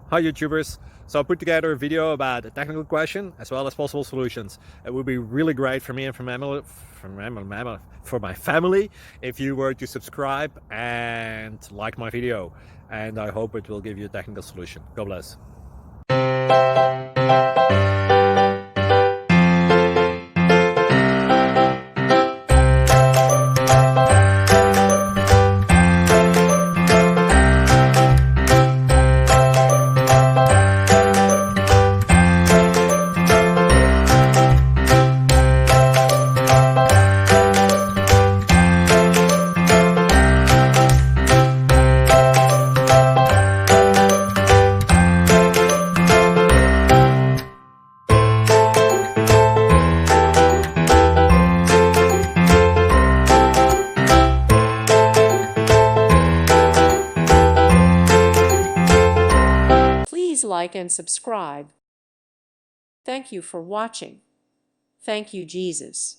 Hi YouTubers! So I put together a video about a technical question as well as possible solutions. It would be really great for me and for my family if you were to subscribe and like my video, and I hope it will give you a technical solution. God bless. Please like and subscribe. Thank you for watching. Thank you, Jesus.